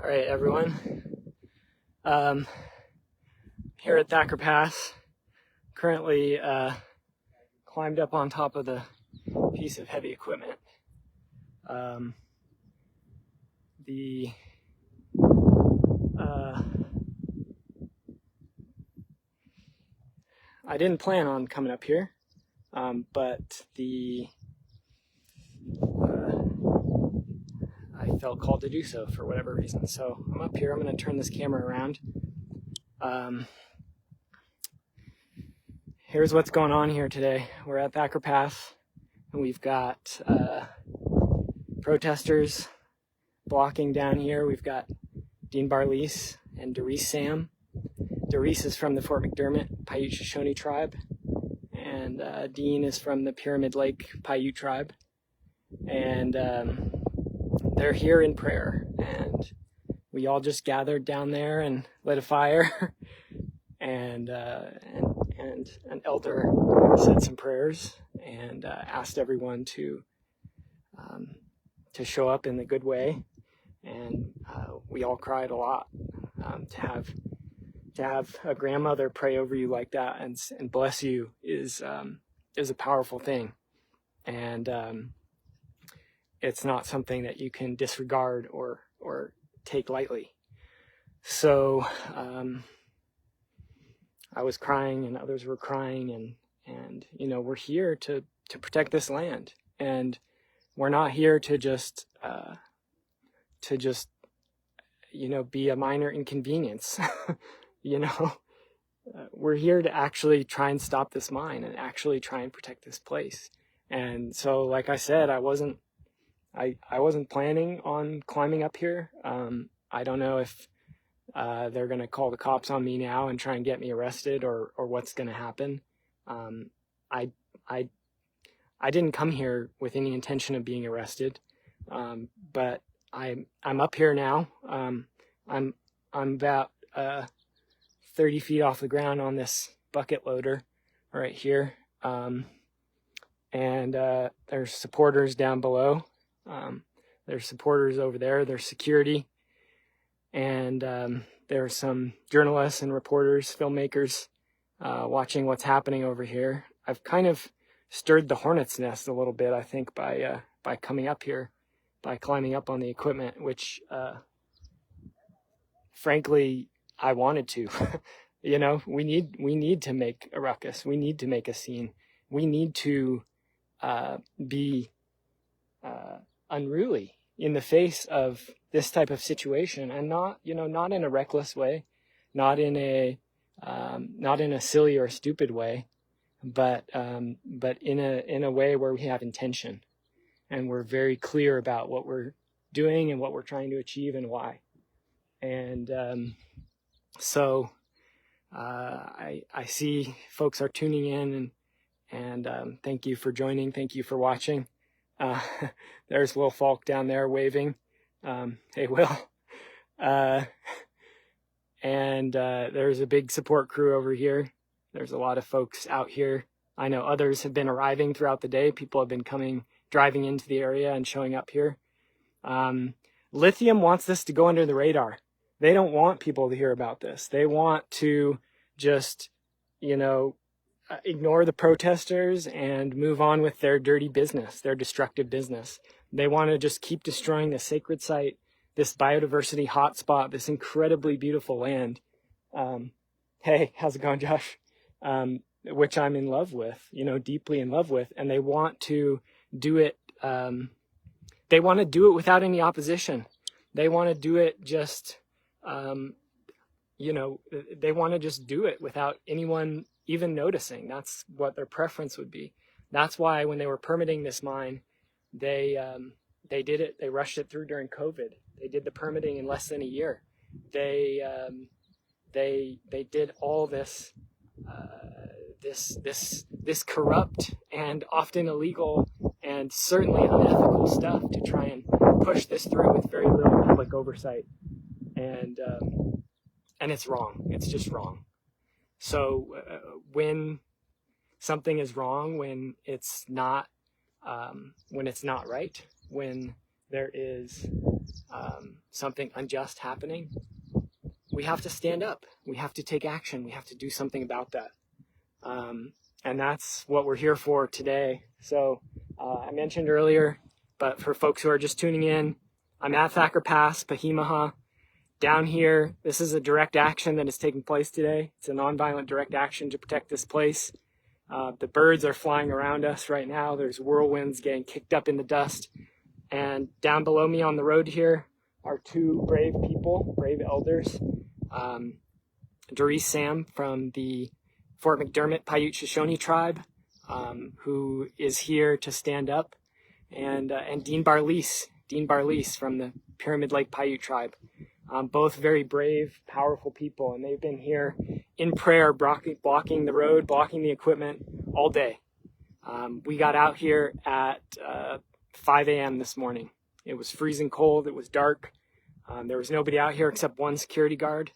All right, everyone. Here at Thacker Pass, currently climbed up on top of the piece of heavy equipment. I didn't plan on coming up here, but I felt called to do so for whatever reason. So I'm up here. I'm going to turn this camera around. Here's what's going on here today. We're at Thacker Pass, and we've got protesters blocking down here. We've got Dean Barlees and Doris Sam. Doris is from the Fort McDermott Paiute Shoshone tribe, and Dean is from the Pyramid Lake Paiute tribe. And they're here in prayer, and we all just gathered down there and lit a fire, and an elder said some prayers and asked everyone to show up in the good way, and we all cried a lot. To have a grandmother pray over you like that and bless you is a powerful thing, and it's not something that you can disregard or take lightly. So I was crying, and others were crying, and you know, we're here to protect this land, and we're not here to just you know, be a minor inconvenience. You know, we're here to actually try and stop this mine and actually try and protect this place. And so, like I said, I wasn't planning on climbing up here. I don't know if they're going to call the cops on me now and try and get me arrested, or what's going to happen. I didn't come here with any intention of being arrested, but I'm up here now. I'm about 30 feet off the ground on this bucket loader right here, and there's supporters down below. There's supporters over there. There's security, and there are some journalists and reporters, filmmakers, watching what's happening over here. I've kind of stirred the hornet's nest a little bit, I think, by coming up here, by climbing up on the equipment, which frankly I wanted to. You know, we need to make a ruckus. We need to make a scene. We need to be unruly in the face of this type of situation, and not in a reckless way, not in a silly or stupid way, but in a way where we have intention, and we're very clear about what we're doing and what we're trying to achieve and why. And so I see folks are tuning in, and thank you for joining. Thank you for watching. There's Will Falk down there waving. Hey, Will. And there's a big support crew over here. There's a lot of folks out here. I know others have been arriving throughout the day. People have been driving into the area and showing up here. Lithium wants this to go under the radar. They don't want people to hear about this. They want to just, you know, ignore the protesters and move on with their dirty business, their destructive business. They want to just keep destroying the sacred site, this biodiversity hotspot, this incredibly beautiful land. Hey, how's it going, Josh? Which I'm in love with, you know, deeply in love with. And they want to do it. They want to do it without any opposition. They want to do it just, you know, they want to just do it without anyone even noticing. That's what their preference would be. That's why when they were permitting this mine, they did it. They rushed it through during COVID. They did the permitting in less than a year. They did all this corrupt and often illegal and certainly unethical stuff to try and push this through with very little public oversight. And it's wrong. It's just wrong. So when something is wrong, when it's not right, when there is something unjust happening, we have to stand up. We have to take action. We have to do something about that. And that's what we're here for today. So I mentioned earlier, but for folks who are just tuning in, I'm at Thacker Pass, Peehee Mu'huh. Down here, this is a direct action that is taking place today. It's a nonviolent direct action to protect this place. The birds are flying around us right now. There's whirlwinds getting kicked up in the dust. And down below me on the road here are two brave people, brave elders. Doris Sam from the Fort McDermott Paiute Shoshone tribe, who is here to stand up, and Dean Barlease from the Pyramid Lake Paiute tribe. Both very brave, powerful people, and they've been here in prayer, blocking the road, blocking the equipment all day. We got out here at 5 a.m. this morning. It was freezing cold. It was dark. There was nobody out here except one security guard.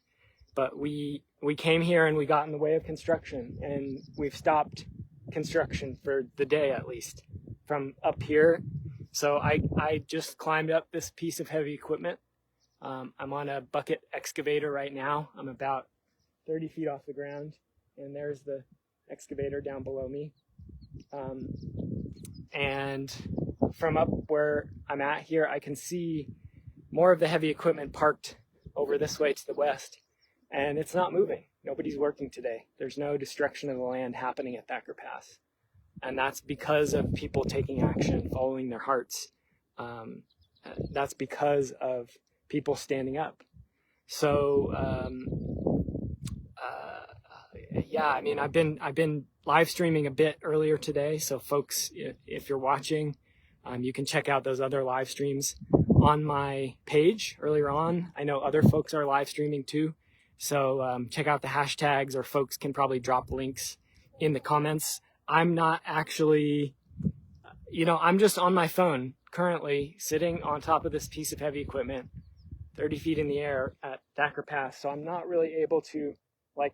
But we came here and we got in the way of construction, and we've stopped construction for the day at least from up here. So I just climbed up this piece of heavy equipment. I'm on a bucket excavator right now. I'm about 30 feet off the ground, and there's the excavator down below me. And from up where I'm at here, I can see more of the heavy equipment parked over this way to the west, and it's not moving. Nobody's working today. There's no destruction of the land happening at Thacker Pass, and that's because of people taking action, following their hearts. That's because of people standing up. So yeah, I mean, I've been live streaming a bit earlier today. So folks, if you're watching, you can check out those other live streams on my page earlier on. I know other folks are live streaming too. So check out the hashtags, or folks can probably drop links in the comments. I'm not actually, I'm just on my phone currently sitting on top of this piece of heavy equipment 30 feet in the air at Thacker Pass. So I'm not really able to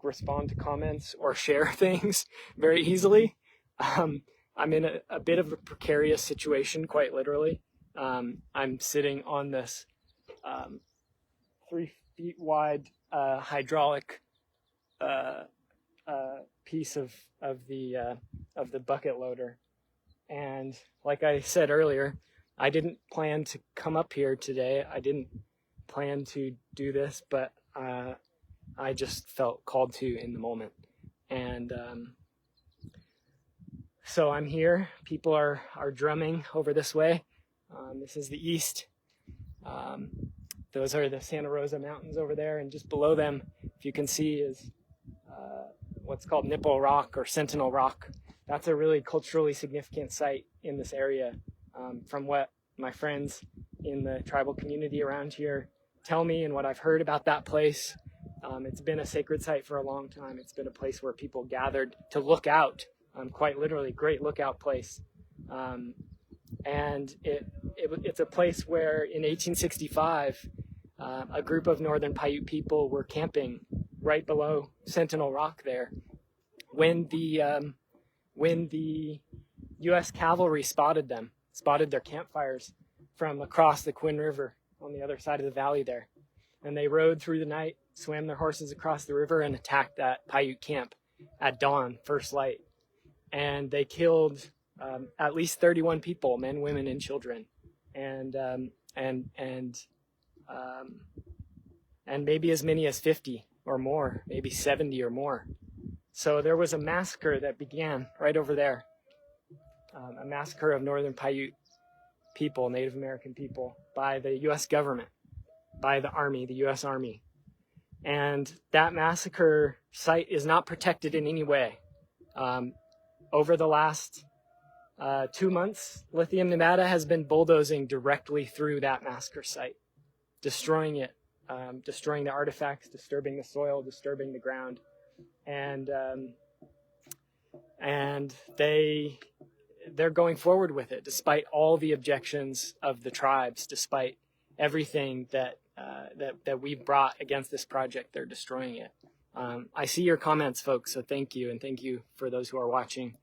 respond to comments or share things very easily. I'm in a bit of a precarious situation, quite literally. I'm sitting on this 3 feet wide hydraulic piece of the bucket loader. And like I said earlier, I didn't plan to come up here today. I didn't plan to do this, but I just felt called to in the moment. And so I'm here. People are drumming over this way. This is the east. Those are the Santa Rosa Mountains over there, and just below them, if you can see, is what's called Nipple Rock or Sentinel Rock. That's a really culturally significant site in this area. From what my friends in the tribal community around here tell me and what I've heard about that place, it's been a sacred site for a long time. It's been a place where people gathered to look out, quite literally, great lookout place. And it's a place where in 1865, a group of Northern Paiute people were camping right below Sentinel Rock there when the U.S. cavalry spotted their campfires from across the Quinn River on the other side of the valley there. And they rode through the night, swam their horses across the river, and attacked that Paiute camp at dawn, first light. And they killed at least 31 people, men, women, and children, and maybe as many as 50 or more, maybe 70 or more. So there was a massacre that began right over there, a massacre of Northern Paiute people, Native American people, by the U.S. government, by the Army, the U.S. Army. And that massacre site is not protected in any way. Over the last 2 months, Lithium Nevada has been bulldozing directly through that massacre site, destroying it, destroying the artifacts, disturbing the soil, disturbing the ground. And they're going forward with it, despite all the objections of the tribes, despite everything that we've brought against this project. They're destroying it. I see your comments, folks, so thank you, and thank you for those who are watching.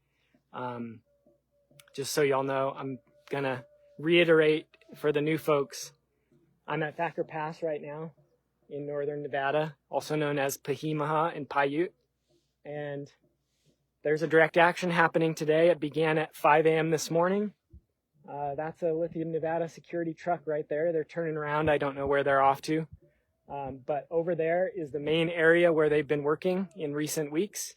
Just so y'all know, I'm gonna reiterate for the new folks, I'm at Thacker Pass right now in northern Nevada, also known as Peehee Mu'huh in Paiute. And there's a direct action happening today. It began at 5 a.m. this morning. That's a Lithium Nevada security truck right there. They're turning around. I don't know where they're off to. But over there is the main area where they've been working in recent weeks,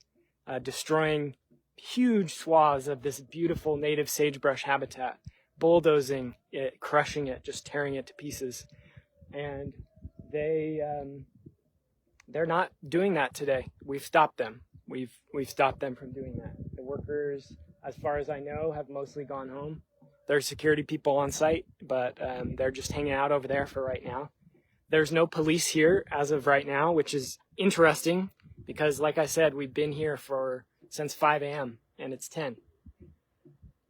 destroying huge swaths of this beautiful native sagebrush habitat, bulldozing it, crushing it, just tearing it to pieces. And they're not doing that today. We've stopped them. We've stopped them from doing that. The workers, as far as I know, have mostly gone home. There's security people on site, but they're just hanging out over there for right now. There's no police here as of right now, which is interesting because, like I said, we've been here since 5 a.m. and it's 10.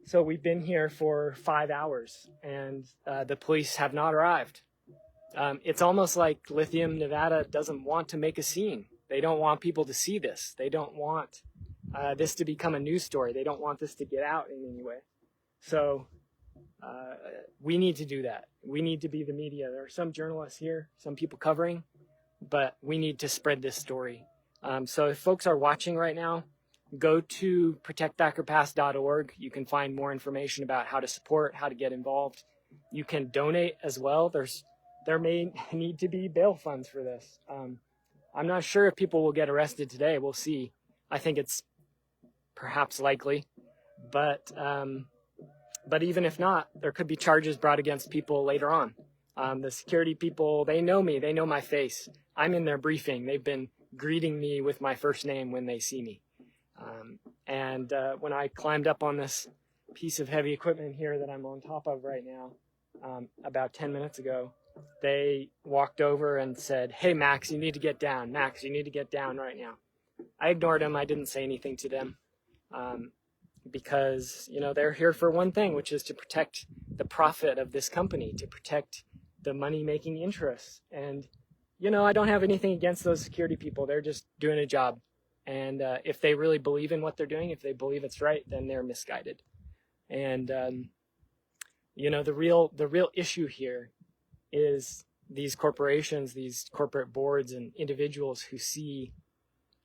So we've been here for 5 hours and the police have not arrived. It's almost like Lithium Nevada doesn't want to make a scene. They don't want people to see this. They don't want this to become a news story. They don't want this to get out in any way. So we need to do that. We need to be the media. There are some journalists here, some people covering, but we need to spread this story. So if folks are watching right now, go to protectthackerpass.org. You can find more information about how to support, how to get involved. You can donate as well. There may need to be bail funds for this. I'm not sure if people will get arrested today. We'll see. I think it's perhaps likely, but even if not, there could be charges brought against people later on. The security people, they know me. They know my face. I'm in their briefing. They've been greeting me with my first name when they see me. When I climbed up on this piece of heavy equipment here that I'm on top of right now, about 10 minutes ago, they walked over and said, "Hey, Max, you need to get down. Max, you need to get down right now." I ignored them. I didn't say anything to them because, they're here for one thing, which is to protect the profit of this company, to protect the money-making interests. And, I don't have anything against those security people. They're just doing a job. And if they really believe in what they're doing, if they believe it's right, then they're misguided. And, the real issue here is these corporations, these corporate boards and individuals who see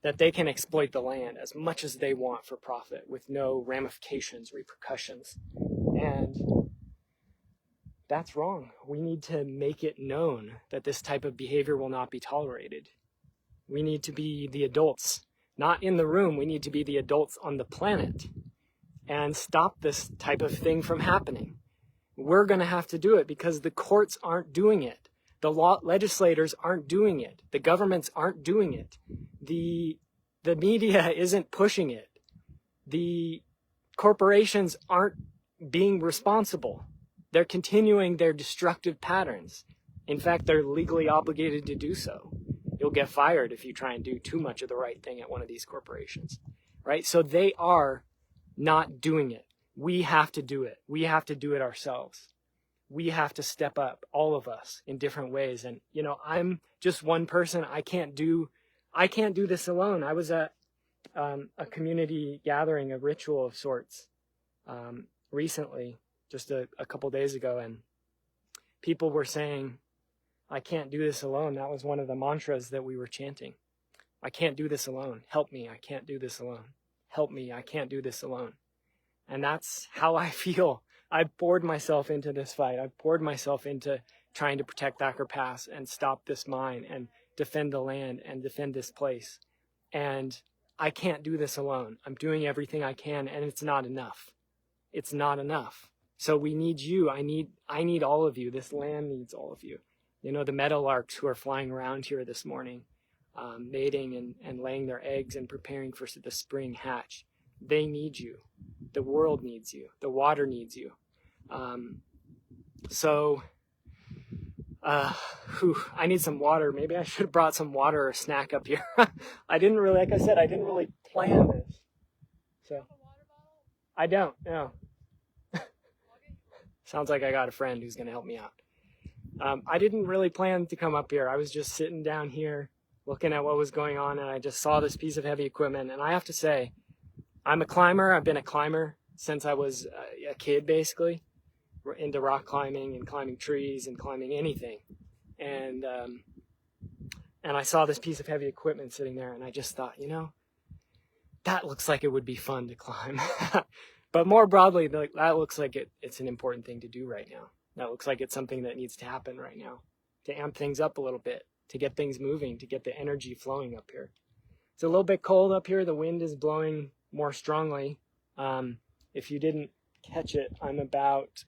that they can exploit the land as much as they want for profit with no ramifications, repercussions. And that's wrong. We need to make it known that this type of behavior will not be tolerated. We need to be the adults, not in the room. We need to be the adults on the planet and stop this type of thing from happening. We're going to have to do it because the courts aren't doing it. The legislators aren't doing it. The governments aren't doing it. The media isn't pushing it. The corporations aren't being responsible. They're continuing their destructive patterns. In fact, they're legally obligated to do so. You'll get fired if you try and do too much of the right thing at one of these corporations, right? So they are not doing it. We have to do it. We have to do it ourselves. We have to step up, all of us, in different ways. And, I'm just one person. I can't do this alone. I was at a community gathering, a ritual of sorts, recently, just a couple days ago, and people were saying, "I can't do this alone." That was one of the mantras that we were chanting. "I can't do this alone. Help me. I can't do this alone. Help me. I can't do this alone." And that's how I feel. I've poured myself into this fight. I've poured myself into trying to protect Thacker Pass and stop this mine and defend the land and defend this place. And I can't do this alone. I'm doing everything I can, and it's not enough. It's not enough. So we need you. I need all of you. This land needs all of you. The meadowlarks who are flying around here this morning, mating and laying their eggs and preparing for the spring hatch. They need you. The world needs you. The water needs you. I need some water. Maybe I should have brought some water or a snack up here. I didn't really plan this. So I don't, no. Sounds like I got a friend who's going to help me out. I didn't really plan to come up here. I was just sitting down here looking at what was going on, and I just saw this piece of heavy equipment. And I have to say, I'm a climber. I've been a climber since I was a kid, basically. into rock climbing and climbing trees and climbing anything. And I saw this piece of heavy equipment sitting there, and I just thought, that looks like it would be fun to climb. But more broadly, that looks like it's an important thing to do right now. That looks like it's something that needs to happen right now, to amp things up a little bit, to get things moving, to get the energy flowing up here. It's a little bit cold up here. The wind is blowing more strongly. If you didn't catch it, I'm about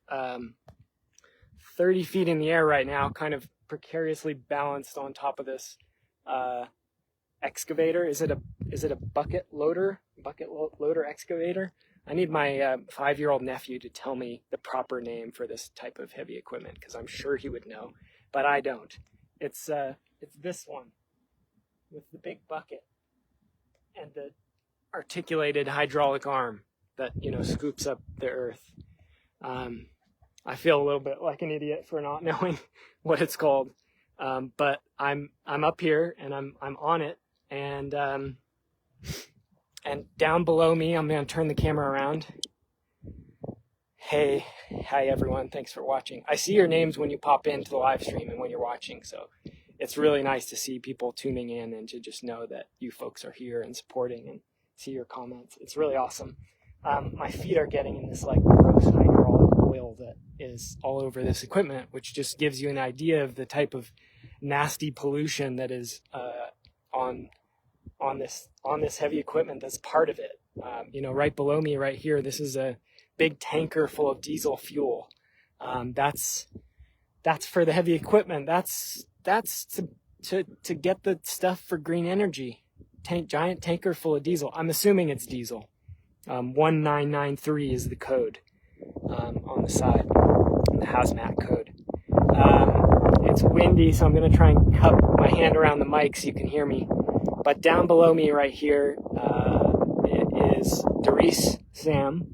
30 feet in the air right now, kind of precariously balanced on top of this excavator. Is it a bucket loader excavator? I need my 5-year-old nephew to tell me the proper name for this type of heavy equipment, because I'm sure he would know, but I don't. It's this one with the big bucket and the articulated hydraulic arm that scoops up the earth. I feel a little bit like an idiot for not knowing what it's called, but I'm up here and I'm on it, and down below me, I'm going to turn the camera around. Hi everyone, thanks for watching. I see your names when you pop into the live stream and when you're watching, so it's really nice to see people tuning in and to just know that you folks are here and supporting and see your comments. It's really awesome. My feet are getting in this gross hydraulic oil that is all over this equipment, which just gives you an idea of the type of nasty pollution that is on this heavy equipment that's part of it. Right below me right here, this is a big tanker full of diesel fuel. That's for the heavy equipment. That's to get the stuff for green energy. Giant tanker full of diesel. I'm assuming it's diesel. 1993 is the code on the side, the hazmat code. It's windy, so I'm going to try and cup my hand around the mic so you can hear me. But down below me right here, it is Doris Sam.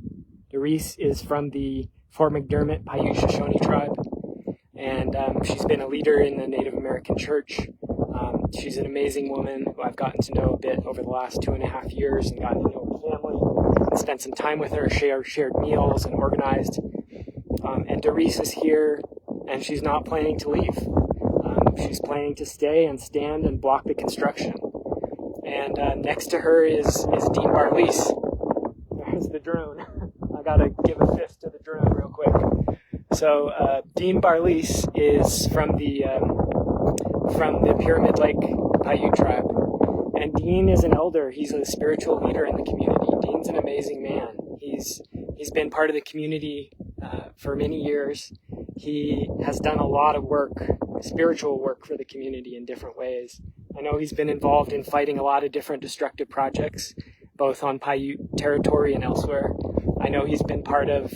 Doris is from the Fort McDermott Paiute Shoshone tribe, and she's been a leader in the Native American church. She's an amazing woman who I've gotten to know a bit over the last 2.5 years and gotten to know her family and spent some time with her, shared meals and organized. And Doris is here, and she's not planning to leave. She's planning to stay and stand and block the construction. And next to her is Dean Barlise. There's the drone. I gotta give a fist to the drone real quick. So Dean Barlise is from the Pyramid Lake Paiute tribe, and Dean is an elder. He's a spiritual leader in the community. Dean's an amazing man. He's been part of the community for many years. He has done a lot of work, spiritual work for the community in different ways. I know he's been involved in fighting a lot of different destructive projects, both on Paiute territory and elsewhere. I know he's been part of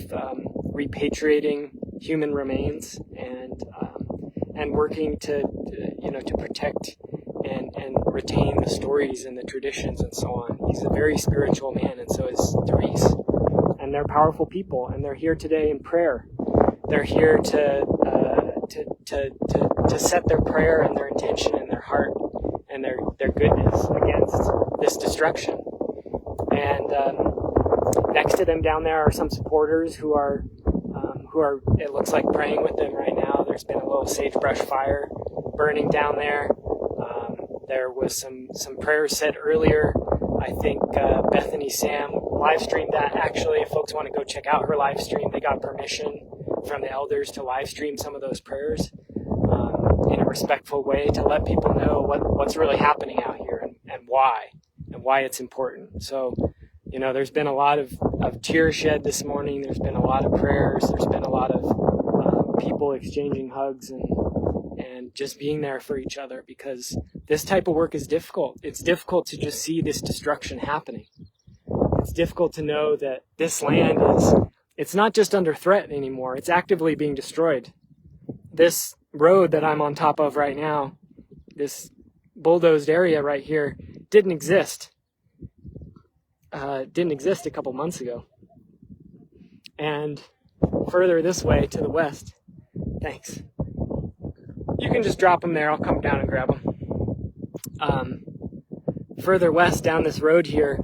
repatriating human remains and working to protect and retain the stories and the traditions and so on. He's a very spiritual man, and so is Doris. And they're powerful people, and they're here today in prayer. They're here to set their prayer and their intention and their heart and their goodness against this destruction. And next to them down there are some supporters who are it looks like praying with them right now. There's been a little sagebrush fire burning down there. There was some prayers said earlier. I think Bethany Sam live streamed that. Actually, if folks want to go check out her live stream, they got permission from the elders to live stream some of those prayers in a respectful way to let people know what's really happening out here and why it's important. So, there's been a lot of tears shed this morning. There's been a lot of prayers. There's been a lot of people exchanging hugs and just being there for each other, because this type of work is difficult. It's difficult to just see this destruction happening. It's difficult to know that this land it's not just under threat anymore. It's actively being destroyed. This road that I'm on top of right now, this bulldozed area right here, didn't exist. Didn't exist a couple months ago. And further this way to the west, thanks. You can just drop them there. I'll come down and grab them. Further west down this road here,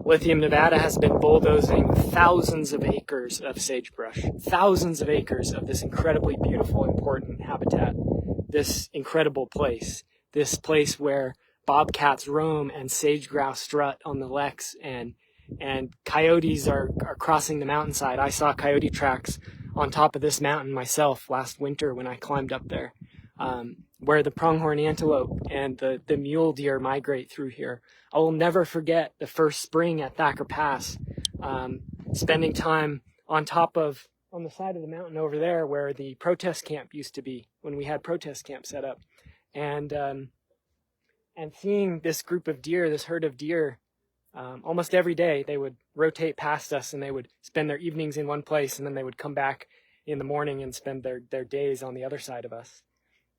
Lithium, Nevada has been bulldozing thousands of acres of sagebrush, thousands of acres of this incredibly beautiful, important habitat, this incredible place, this place where bobcats roam and sage-grouse strut on the leks, and coyotes are crossing the mountainside. I saw coyote tracks on top of this mountain myself last winter when I climbed up there, where the pronghorn antelope and the mule deer migrate through here. I will never forget the first spring at Thacker Pass, spending time on the side of the mountain over there where the protest camp used to be when we had protest camp set up, and seeing this group of deer, this herd of deer, almost every day. They would rotate past us and they would spend their evenings in one place, and then they would come back in the morning and spend their days on the other side of us.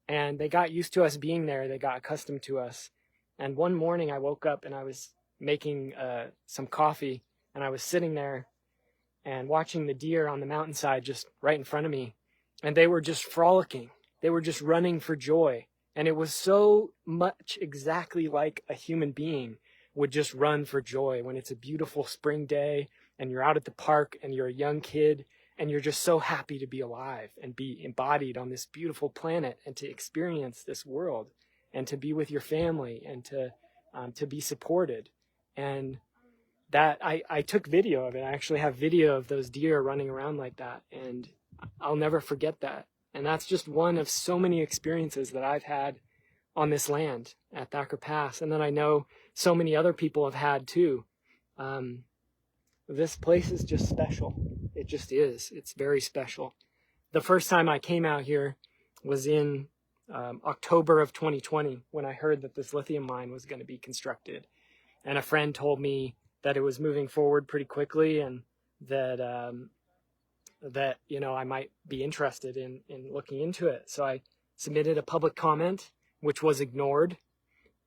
And they got used to us being there. They got accustomed to us. And one morning I woke up and I was making some coffee, and I was sitting there and watching the deer on the mountainside just right in front of me. And they were just frolicking. They were just running for joy. And it was so much exactly like a human being would just run for joy when it's a beautiful spring day and you're out at the park and you're a young kid and you're just so happy to be alive and be embodied on this beautiful planet and to experience this world and to be with your family and to be supported. And that I took video of it. I actually have video of those deer running around like that, and I'll never forget that. And that's just one of so many experiences that I've had on this land at Thacker Pass, and then I know so many other people have had too. This place is just special. It just is. It's very special. The first time I came out here was in October of 2020 when I heard that this lithium mine was going to be constructed. And a friend told me that it was moving forward pretty quickly, and that I might be interested in looking into it. So I submitted a public comment, which was ignored.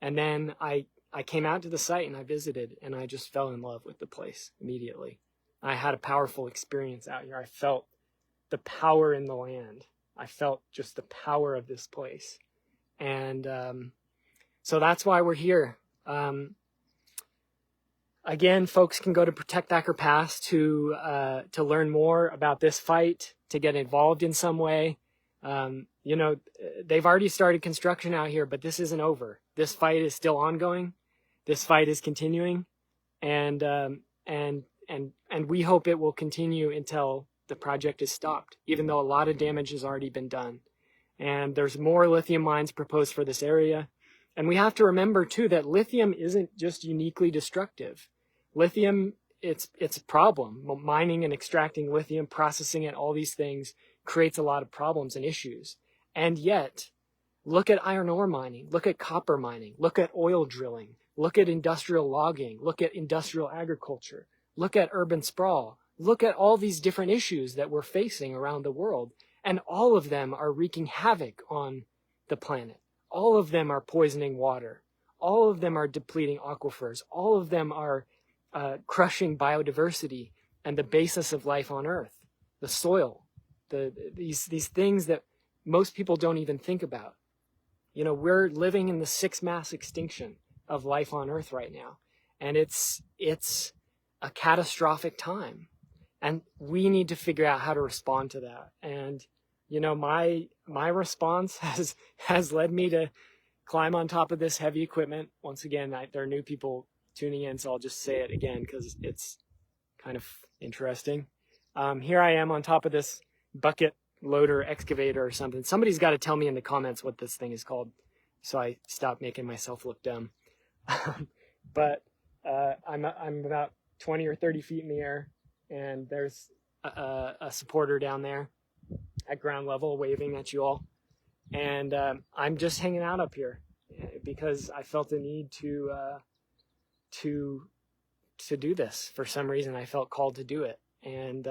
And then I came out to the site and I visited, and I just fell in love with the place immediately. I had a powerful experience out here. I felt the power in the land. I felt just the power of this place. And so that's why we're here. Again, folks can go to Protect Thacker Pass to learn more about this fight, to get involved in some way. They've already started construction out here, but this isn't over. This fight is still ongoing. This fight is continuing, and we hope it will continue until the project is stopped, even though a lot of damage has already been done. And there's more lithium mines proposed for this area. And we have to remember too that lithium isn't just uniquely destructive. Lithium, it's a problem. Mining and extracting lithium, processing it, all these things creates a lot of problems and issues. And yet, look at iron ore mining, look at copper mining, look at oil drilling, look at industrial logging, look at industrial agriculture, look at urban sprawl, look at all these different issues that we're facing around the world. And all of them are wreaking havoc on the planet. All of them are poisoning water. All of them are depleting aquifers. All of them are crushing biodiversity and the basis of life on Earth, the soil, these things that most people don't even think about. We're living in the sixth mass extinction of life on Earth right now, and it's a catastrophic time, and we need to figure out how to respond to that. And my response has led me to climb on top of this heavy equipment. Once again, there are new people tuning in, so I'll just say it again because it's kind of interesting. Here I am on top of this bucket loader excavator or something. Somebody's got to tell me in the comments what this thing is called, so I stop making myself look dumb. But I'm about 20 or 30 feet in the air, and there's a supporter down there at ground level waving at you all. And I'm just hanging out up here because I felt a need to do this. For some reason, I felt called to do it. And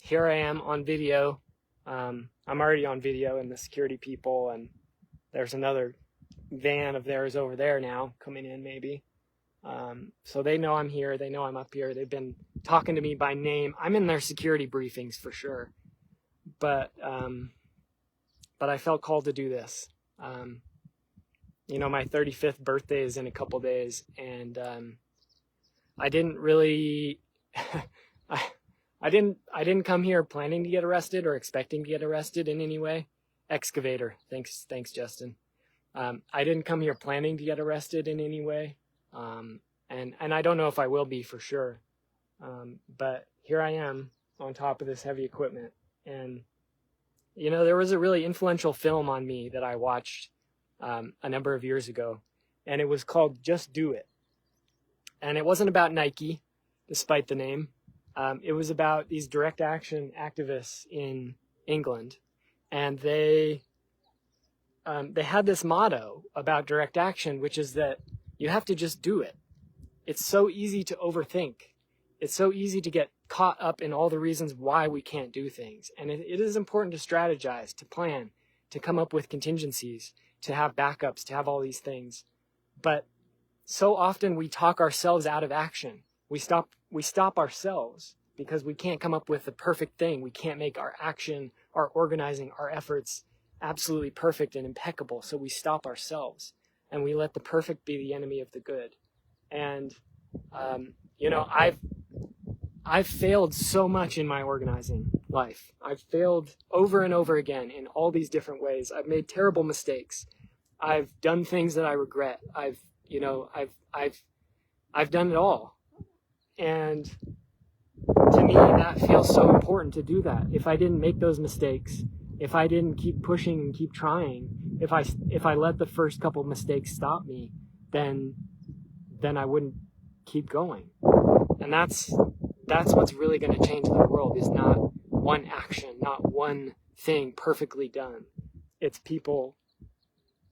here I am on video. I'm already on video, and the security people, and there's another van of theirs over there now coming in maybe. So they know I'm here. They know I'm up here. They've been talking to me by name. I'm in their security briefings for sure. But I felt called to do this. My 35th birthday is in a couple days, and I didn't really, I didn't come here planning to get arrested or expecting to get arrested in any way. Excavator. Thanks, Justin. I didn't come here planning to get arrested in any way. And I don't know if I will be for sure. But here I am on top of this heavy equipment. And, you know, there was a really influential film on me that I watched a number of years ago, and it was called Just Do It. And it wasn't about Nike, despite the name. It was about these direct action activists in England, and they had this motto about direct action, which is that you have to just do it. It's so easy to overthink. It's so easy to get caught up in all the reasons why we can't do things. And it is important to strategize, to plan, to come up with contingencies, to have backups, to have all these things. But so often we talk ourselves out of action. We stop ourselves because we can't come up with the perfect thing. We can't make our action, our organizing, our efforts absolutely perfect and impeccable. So we stop ourselves and we let the perfect be the enemy of the good. And, you know, I've failed so much in my organizing life. I've failed over and over again in all these different ways. I've made terrible mistakes. I've done things that I regret. I've done it all. And to me, that feels so important to do that. If I didn't make those mistakes, if I didn't keep pushing and keep trying, if I let the first couple of mistakes stop me, then I wouldn't keep going. And that's what's really going to change the world, is not one action, not one thing perfectly done. It's people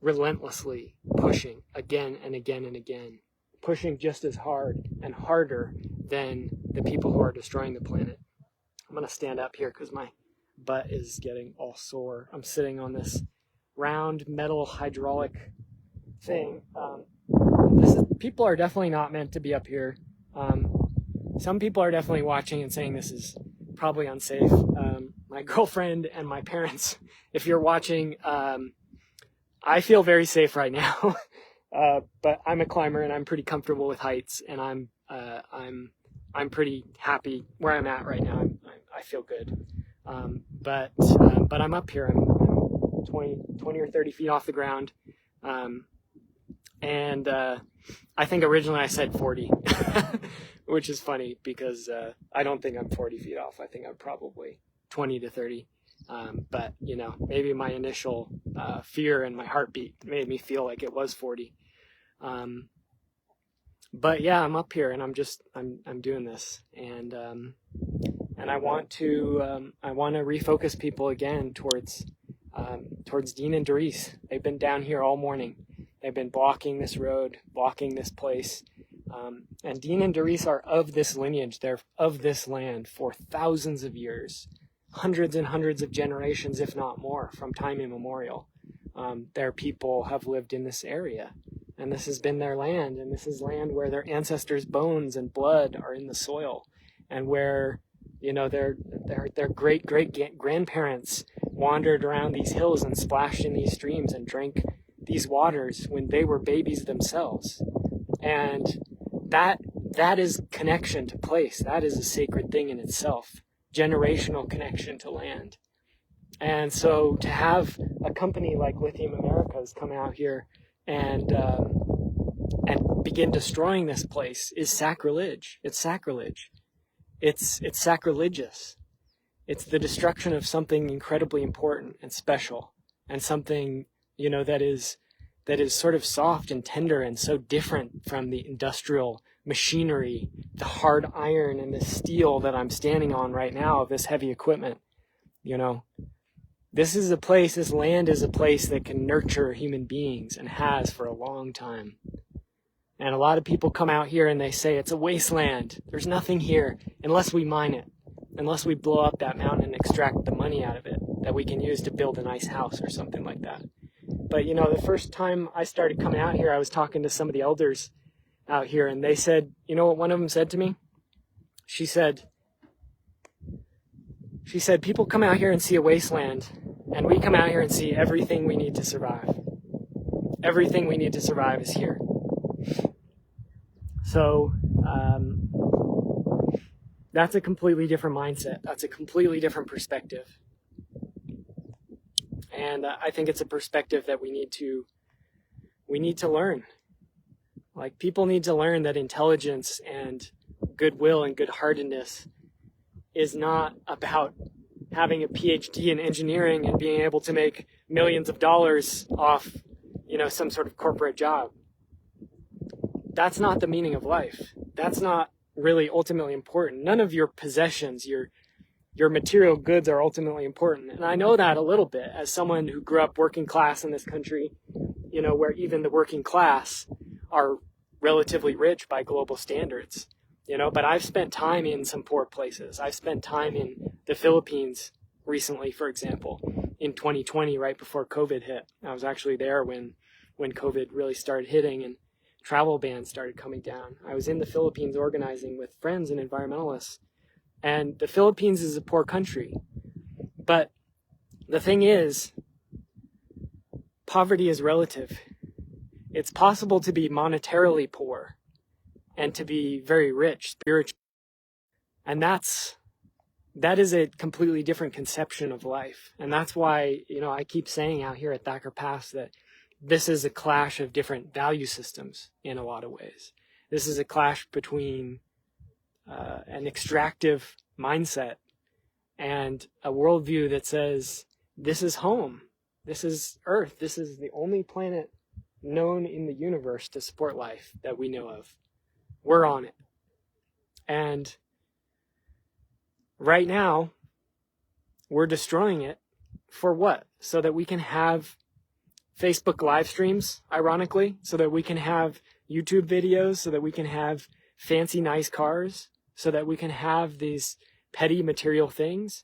relentlessly pushing again and again and again, pushing just as hard and harder than the people who are destroying the planet. I'm going to stand up here because my butt is getting all sore. I'm sitting on this round metal hydraulic thing. People are definitely not meant to be up here. Some people are definitely watching and saying this is probably unsafe. My girlfriend and my parents, if you're watching, I feel very safe right now. But I'm a climber and I'm pretty comfortable with heights, and I'm pretty happy where I'm at right now. I feel good. But I'm up here. I'm 20 or 30 feet off the ground. And I think originally I said 40, which is funny because I don't think I'm 40 feet off. I think I'm probably 20 to 30. But, you know, maybe my initial fear and my heartbeat made me feel like it was 40. But yeah, I'm up here and I'm doing this. And I want to refocus people again towards Dean and Doris. They've been down here all morning. They've been blocking this road, blocking this place. And Dean and Doris are of this lineage. They're of this land for thousands of years, hundreds and hundreds of generations, if not more, from time immemorial. Their people have lived in this area, and this has been their land, and this is land where their ancestors' bones and blood are in the soil, and where, you know, their great-great-grandparents wandered around these hills and splashed in these streams and drank these waters when they were babies themselves. And that is connection to place. That is a sacred thing in itself, generational connection to land. And so to have a company like Lithium Americas come out here and begin destroying this place is sacrilege. It's sacrilege. It's sacrilegious. It's the destruction of something incredibly important and special, and something, you know, that is sort of soft and tender and so different from the industrial machinery, the hard iron and the steel that I'm standing on right now of this heavy equipment. You know, this land is a place that can nurture human beings and has for a long time. And a lot of people come out here and they say it's a wasteland. There's nothing here unless we mine it, unless we blow up that mountain and extract the money out of it that we can use to build a nice house or something like that. But, you know, the first time I started coming out here, I was talking to some of the elders out here, and they said, you know what one of them said to me? She said, people come out here and see a wasteland, and we come out here and see everything we need to survive. Everything we need to survive is here. So That's a completely different mindset. That's a completely different perspective. And I think it's a perspective that we need to learn. Like, people need to learn that intelligence and goodwill and good-heartedness is not about having a PhD in engineering and being able to make millions of dollars off, some sort of corporate job. That's not the meaning of life. That's not really ultimately important. None of your possessions, your material goods are ultimately important. And I know that a little bit as someone who grew up working class in this country, where even the working class are relatively rich by global standards, but I've spent time in some poor places. I've spent time in the Philippines recently, for example, in 2020, right before COVID hit. I was actually there when COVID really started hitting and travel bans started coming down. I was in the Philippines organizing with friends and environmentalists. And the Philippines is a poor country. But the thing is, poverty is relative. It's possible to be monetarily poor and to be very rich spiritually. And that is a completely different conception of life. And that's why, I keep saying out here at Thacker Pass that this is a clash of different value systems in a lot of ways. This is a clash between an extractive mindset and a worldview that says, this is home, this is Earth, this is the only planet known in the universe to support life that we know of. We're on it. And right now, we're destroying it for what? So that we can have Facebook live streams, ironically, so that we can have YouTube videos, so that we can have fancy, nice cars, so that we can have these petty material things.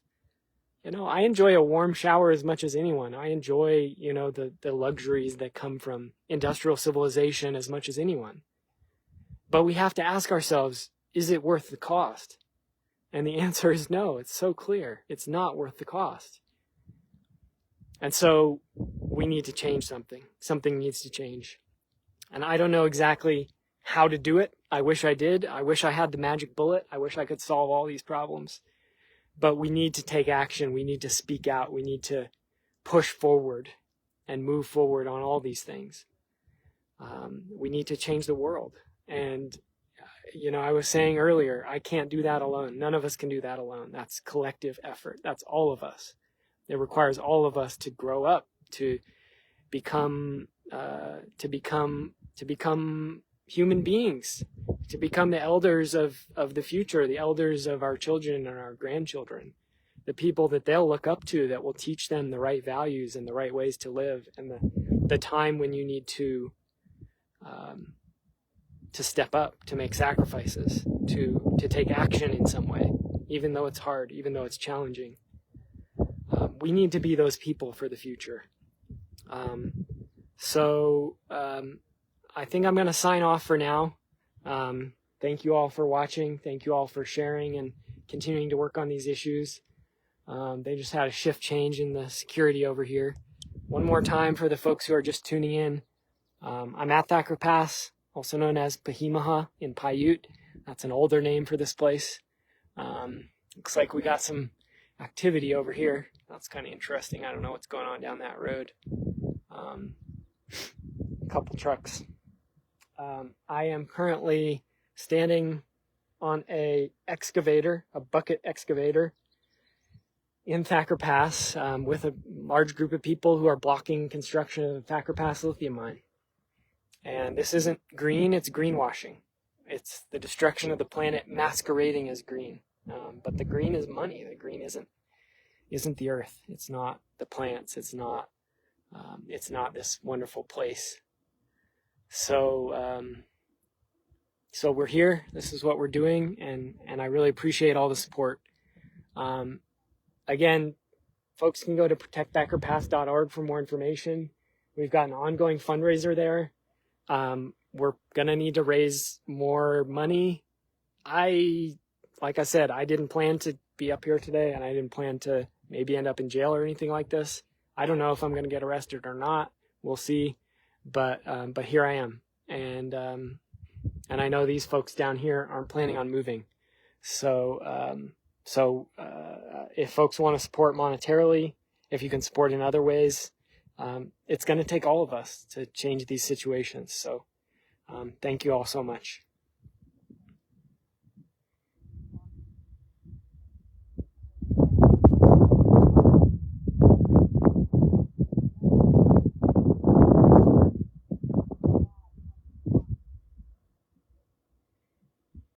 I enjoy a warm shower as much as anyone. I enjoy, the luxuries that come from industrial civilization as much as anyone. But we have to ask ourselves, is it worth the cost? And the answer is no. It's so clear. It's not worth the cost. And so we need to change something. Something needs to change. And I don't know exactly how to do it. I wish I did. I wish I had the magic bullet. I wish I could solve all these problems. But we need to take action. We need to speak out. We need to push forward and move forward on all these things. We need to change the world. And, I was saying earlier, I can't do that alone. None of us can do that alone. That's collective effort. That's all of us. It requires all of us to grow up, to become human beings, to become the elders of the future, the elders of our children and our grandchildren, the people that they'll look up to, that will teach them the right values and the right ways to live, and the time when you need to step up, to make sacrifices, to take action in some way, even though it's hard, even though it's challenging. We need to be those people for the future. So I think I'm going to sign off for now. Thank you all for watching. Thank you all for sharing and continuing to work on these issues. They just had a shift change in the security over here. One more time for the folks who are just tuning in. I'm at Thacker Pass, also known as Peehee Mu'huh in Paiute. That's an older name for this place. Looks like we got some activity over here. That's kind of interesting. I don't know what's going on down that road. A couple trucks. I am currently standing on a bucket excavator in Thacker Pass with a large group of people who are blocking construction of the Thacker Pass lithium mine. And this isn't green, it's greenwashing. It's the destruction of the planet masquerading as green. But the green is money. The green isn't the earth. It's not the plants. It's not this wonderful place. So we're here. This is what we're doing, and I really appreciate all the support. Again, folks can go to protectthackerpass.org for more information. We've got an ongoing fundraiser there. We're gonna need to raise more money. Like I said, I didn't plan to be up here today, and I didn't plan to maybe end up in jail or anything like this. I don't know if I'm going to get arrested or not. We'll see. But here I am. And And I know these folks down here aren't planning on moving. So, if folks want to support monetarily, if you can support in other ways, it's going to take all of us to change these situations. So thank you all so much.